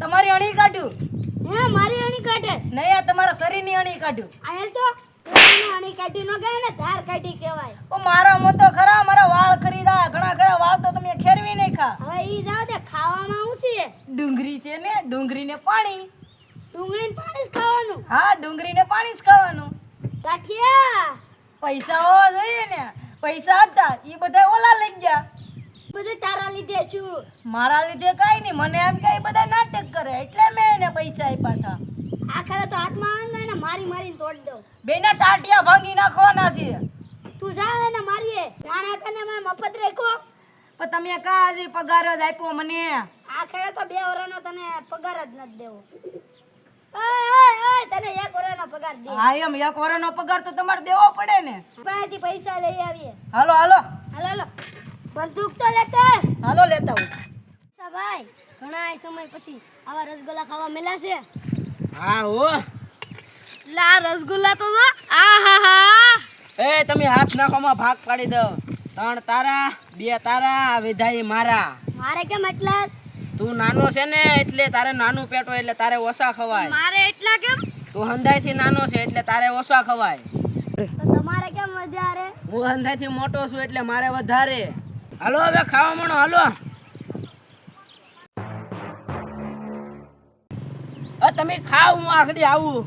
તમારી અણી કાઢ્યું? હે મારી અણી કાઢે? નહીં, આ તમારા શરીરની અણી કાઢ્યું. આયલ તો એની અણી કાઢી નો કહેવાય ને, ધાર કાઢી કહેવાય. ઓ મારા મો તો ખરા, મારા વાળ ખરીદા, ઘણા ખરા વાળ તો તમે ખેરવી નહીં ખા. હવે ઈ જાવ તે ખાવામાં શું છે? ડુંગળી છે ને, ડુંગળીને પાણી. ડુંગળીને પાણી જ ખાવાનું? હા, ડુંગળીને પાણી જ ખાવાનું. કાઠિયા પૈસા હોવા જોઈએ ને. પૈસા હતા ઈ બધા ઓલા લઈ ગયા. બધું તારા લીધે છું. મારા લીધે કાઈ નહીં, મને એમ કે ઈ બધા નાટક કરે એટલે મેં એને પૈસા આપ્યા હતા. આખરે તો હાથમાં આવે ને મારી મારીને તોડી દઉં. બેના ટાટિયા ભાંગી નાખવાના છે. તું જા ને મારીએ નાણા તને મેં મફત રાખ્યો. પણ તમે કા હજી પગાર જ આપ્યો મને? આખરે તો 2 વર્ષનો તને પગાર જ નથી દેવો. ઓય તને 1 વર્ષનો પગાર દે. હા એમ 1 વર્ષનો પગાર તો તમારે દેવો પડે ને. પાસેથી પૈસા લઈ આવીએ. હાલો હાલો હાલો બંદૂક તો લેતા. હાલો લેતા હું. ભાઈ ઘણા સમય પછી આવા રસગુલ્લા ખાવા મળ્યા છે. હા હો. લા રસગુલ્લા તો આહાહા. એ તમે હાથ નાખોમાં ભાગ પાડી દો. 3 તારા 2 તારા વિધાઈ મારા. મારે કેમ એટલા? તું નાનો છે ને એટલે તારે નાનું પેટ હોય એટલે તારે ઓછા ખવાય. મારે એટલા કેમ? તું હંધાઈથી નાનો છે એટલે તારે ઓછા ખવાય. તો તમારે કેમ વધારે? હું હંધાઈથી મોટો છું એટલે મારે વધારે. હાલો હવે ખાવા માંડો હાલો. તમે ખાવ હું આખડી આવું.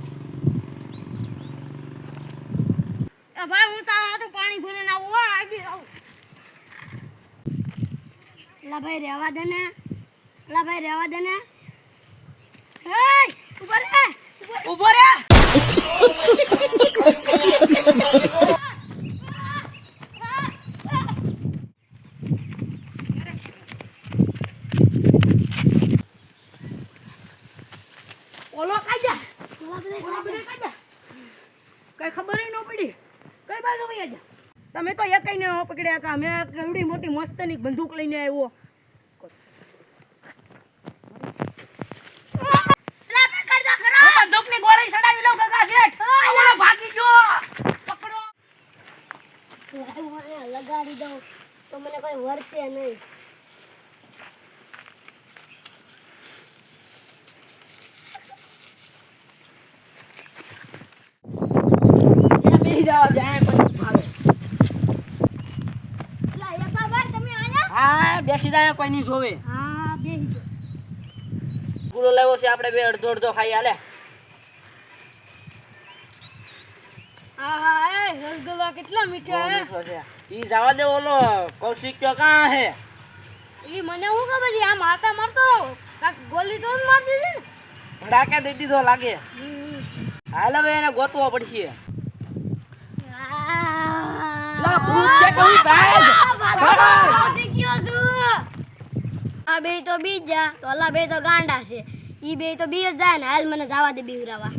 ભાઈ હું તારા હાથું પાણી ભરીને આવું. આવી આવું. લા ભાઈ રહેવા દે ને. લા ભાઈ રહેવા દે ને. હે ઉભો રે. ઊભો રે. ઓલો કાજા. ઓલા બધે કાજા. કઈ ખબર ન પડી. કઈ બાજુ વયા જા. તમે તો એકઈ ને પકડ્યા કા. મેં કેવડી મોટી મસ્તની બંદૂક લઈને આવ્યો. બંદૂકની ગોળી ચડાવી લઉં કાકા શેઠ. ઓલો ભાગી ગયો. પકડો. લગાડી દઉં તો મને કોઈ વર્તે નહીં. બેસી જવા જાય પછી ભાવે. લા એકા ભાઈ તમે આયા? હા બેસી જાય કોઈ નહીં જોવે. હા બેહી જાઓ. ગુલો લાવ્યો છે આપણે બે અડધો અડધો ખાઈ હાલે. આહા એ રસગુલ્લા કેટલા મીઠા હે. મીઠો છે. ઈ જવા દે ઓલો કૌશિક તો કાં હે. ઈ મને હું ખબર છે આ મારતા મારતો કાક ગોલી તો મારી દીધી ને. ભડાકે દઈ દીધો લાગે. હાલ હવે એને ગોતવો પડશે. લા ભૂત છે કે હું ભાગ. આ બે તો બીજા તો અલા બે તો ગાંડા છે. ઈ બે તો બી જ જાય ને. હાલ મને જવા દે બીવરાવા.